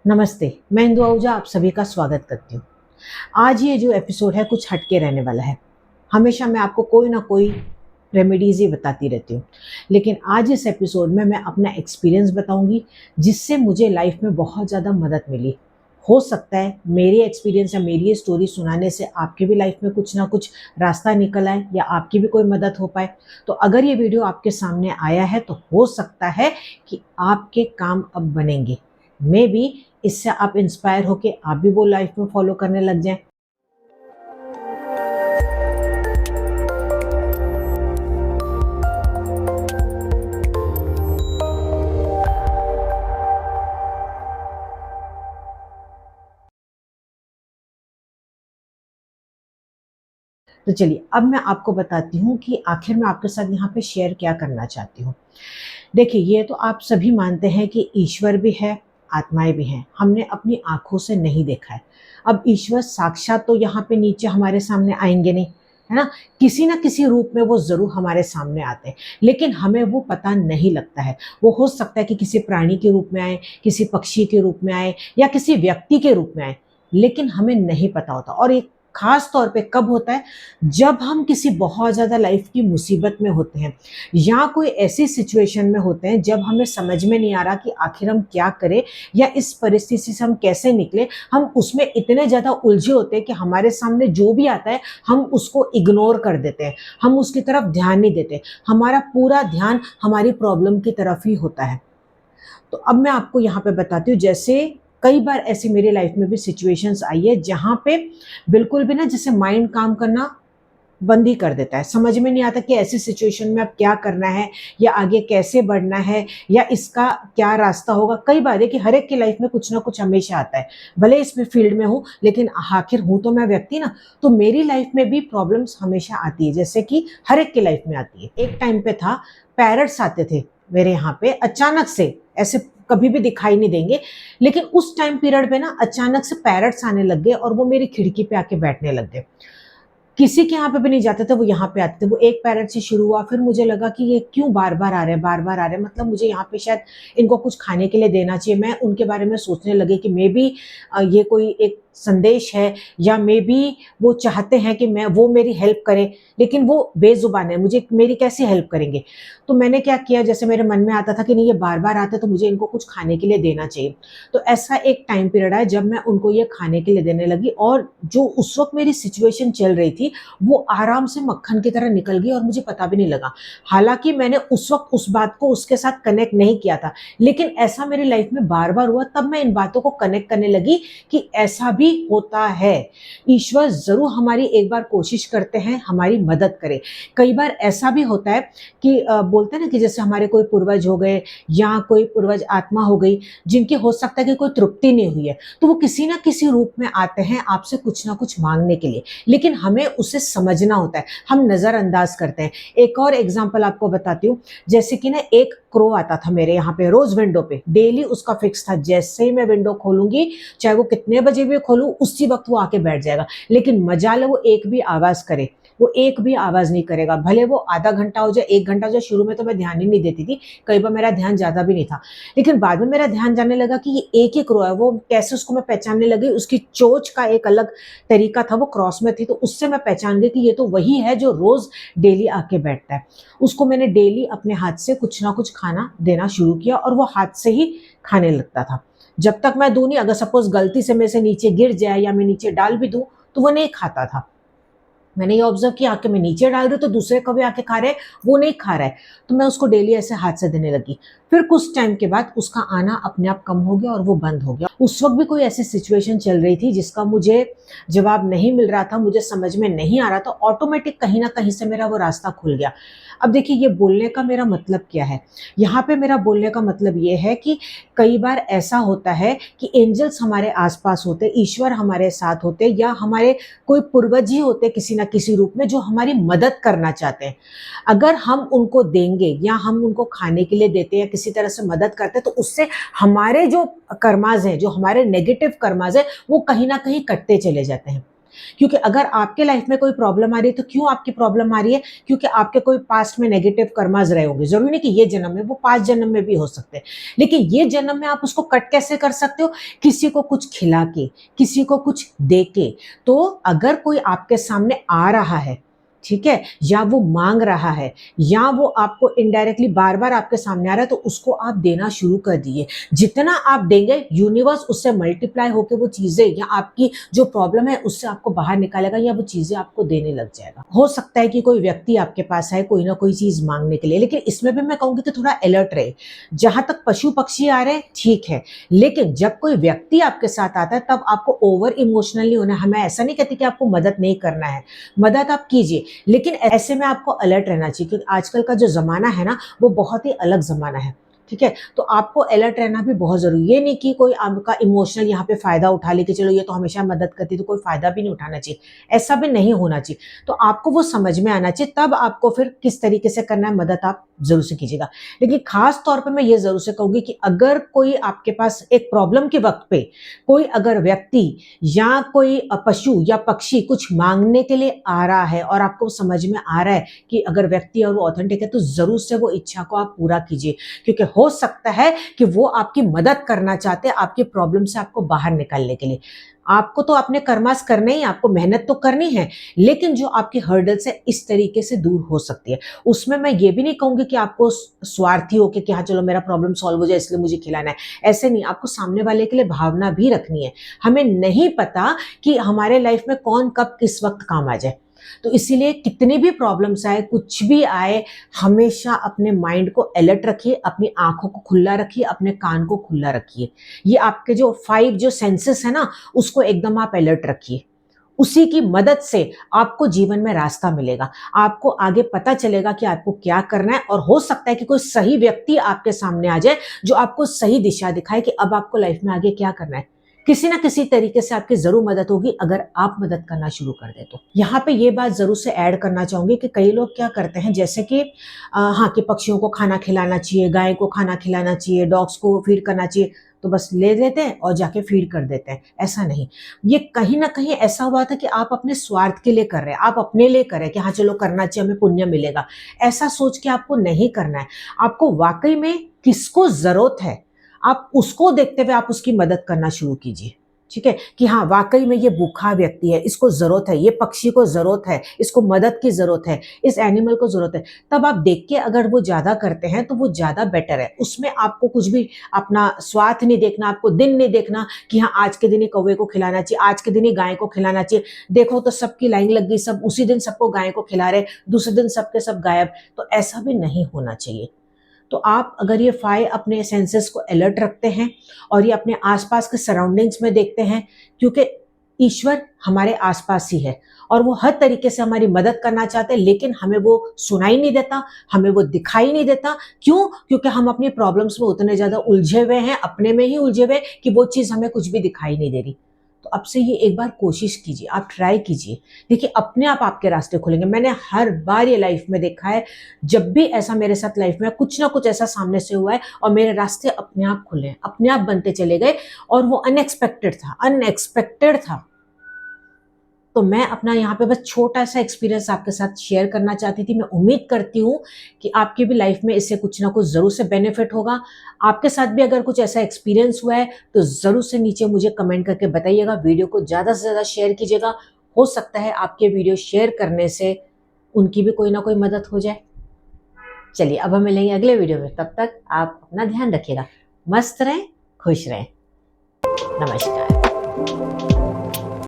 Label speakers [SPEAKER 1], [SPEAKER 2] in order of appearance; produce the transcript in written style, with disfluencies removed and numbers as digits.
[SPEAKER 1] नमस्ते, मैं इंदु आहूजा आप सभी का स्वागत करती हूँ। आज ये जो एपिसोड है कुछ हटके रहने वाला है। हमेशा मैं आपको कोई ना कोई रेमेडीज़ ही बताती रहती हूँ। लेकिन आज इस एपिसोड में मैं अपना एक्सपीरियंस बताऊँगी जिससे मुझे लाइफ में बहुत ज़्यादा मदद मिली। हो सकता है मेरे एक्सपीरियंस या मेरी ये स्टोरी सुनाने से आपकी भी लाइफ में कुछ ना कुछ रास्ता निकल आए या आपकी भी कोई मदद हो पाए। तो अगर ये वीडियो आपके सामने आया है तो हो सकता है कि आपके काम अब बनेंगे। मेबी इससे आप इंस्पायर होके आप भी वो लाइफ में फॉलो करने लग जाएं। तो चलिए अब मैं आपको बताती हूँ कि आखिर मैं आपके साथ यहाँ पे शेयर क्या करना चाहती हूँ। देखिए, ये तो आप सभी मानते हैं कि ईश्वर भी है, आत्माएं भी हैं। हमने अपनी आंखों से नहीं देखा है। अब ईश्वर साक्षात तो यहाँ पे नीचे हमारे सामने आएंगे नहीं, है ना? किसी ना किसी रूप में वो जरूर हमारे सामने आते हैं, लेकिन हमें वो पता नहीं लगता है। वो हो सकता है कि किसी प्राणी के रूप में आए, किसी पक्षी के रूप में आए या किसी व्यक्ति के रूप में आए, लेकिन हमें नहीं पता होता। और एक खास तौर पे कब होता है, जब हम किसी बहुत ज्यादा लाइफ की मुसीबत में होते हैं या कोई ऐसी सिचुएशन में होते हैं जब हमें समझ में नहीं आ रहा कि आखिर हम क्या करें या इस परिस्थिति से हम कैसे निकले। हम उसमें इतने ज्यादा उलझे होते हैं कि हमारे सामने जो भी आता है हम उसको इग्नोर कर देते हैं, हम उसकी तरफ ध्यान नहीं देते। हमारा पूरा ध्यान हमारी प्रॉब्लम की तरफ ही होता है। तो अब मैं आपको यहाँ पे बताती हूँ, जैसे कई बार ऐसी मेरी लाइफ में भी सिचुएशंस आई है जहाँ पे बिल्कुल भी ना जैसे माइंड काम करना बंद ही कर देता है। समझ में नहीं आता कि ऐसी सिचुएशन में अब क्या करना है या आगे कैसे बढ़ना है या इसका क्या रास्ता होगा। कई बार है कि हर एक की लाइफ में कुछ ना कुछ हमेशा आता है, भले इसमें फील्ड में हूँ लेकिन आखिर हूँ तो मैं व्यक्ति ना। तो मेरी लाइफ में भी प्रॉब्लम्स हमेशा आती है, जैसे कि हर एक की लाइफ में आती है। एक टाइम पे था, पैरट्स आते थे मेरे यहाँ पे अचानक से, ऐसे कभी भी दिखाई नहीं देंगे, लेकिन उस टाइम पीरियड पे ना अचानक से पैरट्स आने लग गए और वो मेरी खिड़की पे आके बैठने लग गए। किसी के यहाँ पे भी नहीं जाते थे, वो यहाँ पे आते थे। वो एक पैरेट से शुरू हुआ, फिर मुझे लगा कि ये क्यों बार बार आ रहे हैं, बार बार आ रहे हैं, मतलब मुझे यहाँ पे शायद इनको कुछ खाने के लिए देना चाहिए। मैं उनके बारे में सोचने लगी कि मे बी ये कोई एक संदेश है या मे बी वो चाहते हैं कि मैं वो मेरी हेल्प करे, लेकिन वो बेजुबान है, मुझे मेरी कैसे हेल्प करेंगे। तो मैंने क्या किया, जैसे मेरे मन में आता था कि नहीं ये बार बार आते तो मुझे इनको कुछ खाने के लिए देना चाहिए। तो ऐसा एक टाइम पीरियड आया जब मैं उनको ये खाने के लिए देने लगी और जो उस वक्त मेरी सिचुएशन चल रही थी वो आराम से मक्खन की तरह निकल गई और मुझे पता भी नहीं लगा। हालांकि मैंने उस वक्त उस बात को उसके साथ कनेक्ट नहीं किया था, लेकिन ऐसा मेरी लाइफ में बार बार हुआ। तब मैं इन बातों को कनेक्ट करने लगी कि ऐसा भी होता है। ईश्वर जरूर हमारी एक बार कोशिश करते हैं हमारी मदद करे। कई बार ऐसा भी होता है कि बोलते हैं ना कि जैसे हमारे कोई पूर्वज हो गए या कोई पूर्वज आत्मा हो गई जिनकी हो सकता है कि कोई तृप्ति नहीं हुई है, तो वो किसी ना किसी रूप में आते हैं आपसे कुछ ना कुछ मांगने के लिए, लेकिन हमें उसे समझना होता है, हम नजरअंदाज करते हैं। एक और एग्जांपल आपको बताती हूँ, जैसे कि ना एक क्रो आता था मेरे यहाँ पे रोज विंडो पे, डेली उसका फिक्स था। जैसे ही मैं विंडो खोलूंगी, चाहे वो कितने बजे भी खोलूं, उसी वक्त वो आके बैठ जाएगा। लेकिन मजाल है वो एक भी आवाज करे, वो एक भी आवाज नहीं करेगा, भले वो आधा घंटा हो जाए, एक घंटा हो जाए। शुरू में तो मैं ध्यान ही नहीं देती थी, कई बार मेरा ध्यान ज्यादा भी नहीं था, लेकिन बाद में मेरा ध्यान जाने लगा कि ये एक ही क्रो है। वो कैसे उसको मैं पहचानने लगी, उसकी चोंच का एक अलग तरीका था, वो क्रॉस में थी, तो उससे मैं पहचान गई कि ये तो वही है जो रोज डेली आके बैठता है। उसको मैंने डेली अपने हाथ से कुछ ना कुछ खाना देना शुरू किया और वो हाथ से ही खाने लगता था। जब तक मैं दूं नहीं, अगर सपोज गलती से मेरे से नीचे गिर जाए या मैं नीचे डाल भी दूं तो वो नहीं खाता था। मैंने ये ऑब्जर्व किया कि मैं नीचे डाल रही हूँ तो दूसरे कभी आके खा रहे हैं, वो नहीं खा रहा है, तो मैं उसको डेली ऐसे हाथ से देने लगी। फिर कुछ टाइम के बाद उसका आना अपने आप कम हो गया और वो बंद हो गया। उस वक्त भी कोई ऐसी सिचुएशन चल रही थी जिसका मुझे जवाब नहीं मिल रहा था, मुझे समझ में नहीं आ रहा था, ऑटोमेटिक कहीं ना कहीं से मेरा वो रास्ता खुल गया। अब देखिए, ये बोलने का मेरा मतलब क्या है, यहाँ पे मेरा बोलने का मतलब ये है कि कई बार ऐसा होता है कि एंजल्स हमारे आसपास होते, ईश्वर हमारे साथ होते या हमारे कोई पूर्वज ही होते किसी ना किसी रूप में जो हमारी मदद करना चाहते हैं। अगर हम उनको देंगे या हम उनको खाने के लिए देते हैं या किसी तरह से मदद करते हैं, तो उससे हमारे जो कर्माज हैं, जो हमारे नेगेटिव कर्माज है, वो कहीं ना कहीं कटते चले जाते हैं। क्योंकि अगर आपके लाइफ में कोई प्रॉब्लम आ रही है तो क्यों आपकी प्रॉब्लम आ रही है? क्योंकि आपके कोई पास्ट में नेगेटिव कर्माज रहे होंगे। जरूरी नहीं कि ये जन्म में, वो 5 जन्म में भी हो सकते हैं। लेकिन ये जन्म में आप उसको कट कैसे कर सकते हो? किसी को कुछ खिला के, किसी को कुछ दे के। तो अगर कोई आपके सामने आ रहा है, ठीक है, या वो मांग रहा है, या वो आपको इनडायरेक्टली बार बार आपके सामने आ रहा है, तो उसको आप देना शुरू कर दिए। जितना आप देंगे, यूनिवर्स उससे मल्टीप्लाई होकर वो चीजें या आपकी जो प्रॉब्लम है उससे आपको बाहर निकालेगा, या वो चीजें आपको देने लग जाएगा। हो सकता है कि कोई व्यक्ति आपके पास आए कोई ना कोई चीज मांगने के लिए, लेकिन इसमें भी मैं कहूंगी कि थोड़ा अलर्ट रहे। जहां तक पशु पक्षी आ रहे हैं ठीक है, लेकिन जब कोई व्यक्ति आपके साथ आता है तब आपको ओवर इमोशनल नहीं होना है। मैं ऐसा नहीं कहती कि आपको मदद नहीं करना है, मदद आप कीजिए, लेकिन ऐसे में आपको अलर्ट रहना चाहिए, क्योंकि आजकल का जो ज़माना है ना, वो बहुत ही अलग ज़माना है। ठीक है, तो आपको अलर्ट रहना भी बहुत ज़रूरी है। ये नहीं कि कोई आपका इमोशनल यहाँ पे फ़ायदा उठा ले कि चलो ये तो हमेशा मदद करती, तो कोई फ़ायदा भी नहीं उठाना चाहिए। ऐसा भी नहीं होना चाहिए। तो आपको वो समझ में आना चाहिए, तब आपको फिर किस तरीके से करना है मदद आप ज़रूर से कीजिएगा। लेकिन ख़ास तौर पे मैं ये ज़रूर से कहूँगी कि अगर कोई आपके पास एक प्रॉब्लम के वक़्त पे कोई अगर व्यक्ति या कोई पशु या पक्षी कुछ माँगने के लिए आ रहा है और आपको समझ में आ रहा है कि अगर व्यक्ति और वो ऑथेंटिक है, तो ज़रूर से वो इच्छा को आप पूरा कीजिए, क्योंकि हो सकता है कि वो आपकी मदद करना चाहते हैं आपकी प्रॉब्लम से आपको बाहर निकालने के लिए। आपको तो अपने कर्मास करने ही, आपको मेहनत तो करनी है, लेकिन जो आपकी हर्डल्स है इस तरीके से दूर हो सकती है। उसमें मैं ये भी नहीं कहूँगी कि आपको स्वार्थी होके कि हाँ चलो मेरा प्रॉब्लम सॉल्व हो जाए इसलिए मुझे खिलाना है। ऐसे नहीं, आपको सामने वाले के लिए भावना भी रखनी है। हमें नहीं पता कि हमारे लाइफ में कौन कब किस वक्त काम आ जाए। तो इसीलिए कितनी भी प्रॉब्लम्स आए, कुछ भी आए, हमेशा अपने माइंड को अलर्ट रखिए, अपनी आंखों को खुला रखिए, अपने कान को खुला रखिए। ये आपके जो 5 जो सेंसेस है ना, उसको एकदम आप अलर्ट रखिए। उसी की मदद से आपको जीवन में रास्ता मिलेगा। आपको आगे पता चलेगा कि आपको क्या करना है, और हो सकता है कि कोई सही व्यक्ति आपके सामने आ जाए जो आपको सही दिशा दिखाए कि अब आपको लाइफ में आगे क्या करना है। किसी ना किसी तरीके से आपकी जरूर मदद होगी अगर आप मदद करना शुरू कर दे तो। यहाँ पे ये बात जरूर से ऐड करना चाहूंगी कि कई लोग क्या करते हैं, जैसे कि हाँ कि पक्षियों को खाना खिलाना चाहिए, गाय को खाना खिलाना चाहिए, डॉग्स को फीड करना चाहिए, तो बस ले लेते हैं और जाके फीड कर देते हैं। ऐसा नहीं, ये कहीं ना कहीं ऐसा हुआ था कि आप अपने स्वार्थ के लिए कर रहे हैं, आप अपने लिए कर रहे हैं कि हाँ चलो करना चाहिए, हमें पुण्य मिलेगा। ऐसा सोच के आपको नहीं करना है। आपको वाकई में किसको जरूरत है, आप उसको देखते हुए आप उसकी मदद करना शुरू कीजिए। ठीक है, कि हाँ वाकई में ये भूखा व्यक्ति है, इसको जरूरत है, ये पक्षी को जरूरत है, इसको मदद की जरूरत है, इस एनिमल को जरूरत है। तब आप देख के अगर वो ज्यादा करते हैं तो वो ज्यादा बेटर है। उसमें आपको कुछ भी अपना स्वार्थ नहीं देखना, आपको दिन नहीं देखना कि हाँ आज के दिन ही कौवे को खिलाना चाहिए, आज के दिन ही गाय को खिलाना चाहिए। देखो तो सबकी लाइन लग गई, सब उसी दिन सबको गाय को खिला रहे, दूसरे दिन सबके सब गायब। तो ऐसा भी नहीं होना चाहिए। तो आप अगर ये 5 अपने सेंसेस को अलर्ट रखते हैं और ये अपने आसपास के सराउंडिंग्स में देखते हैं, क्योंकि ईश्वर हमारे आसपास ही है और वो हर तरीके से हमारी मदद करना चाहते हैं, लेकिन हमें वो सुनाई नहीं देता, हमें वो दिखाई नहीं देता। क्यों? क्योंकि हम अपनी प्रॉब्लम्स में उतने ज्यादा उलझे हुए हैं, अपने में ही उलझे हुए कि वो चीज हमें कुछ भी दिखाई नहीं दे रही। तो अब से ये एक बार कोशिश कीजिए, आप ट्राई कीजिए, देखिए अपने आप आपके रास्ते खुलेंगे। मैंने हर बार ये लाइफ में देखा है, जब भी ऐसा मेरे साथ लाइफ में कुछ ना कुछ ऐसा सामने से हुआ है और मेरे रास्ते अपने आप खुले, अपने आप बनते चले गए, और वो अनएक्सपेक्टेड था, अनएक्सपेक्टेड था। तो मैं अपना यहाँ पे बस छोटा सा एक्सपीरियंस आपके साथ शेयर करना चाहती थी। मैं उम्मीद करती हूँ कि आपकी भी लाइफ में इससे कुछ ना कुछ जरूर से बेनिफिट होगा। आपके साथ भी अगर कुछ ऐसा एक्सपीरियंस हुआ है तो जरूर से नीचे मुझे कमेंट करके बताइएगा। वीडियो को ज़्यादा से ज़्यादा शेयर कीजिएगा। हो सकता है आपके वीडियो शेयर करने से उनकी भी कोई ना कोई मदद हो जाए। चलिए अब हम मिलेंगे अगले वीडियो में, तब तक आप अपना ध्यान रखिएगा। मस्त रहें, खुश रहें। नमस्कार।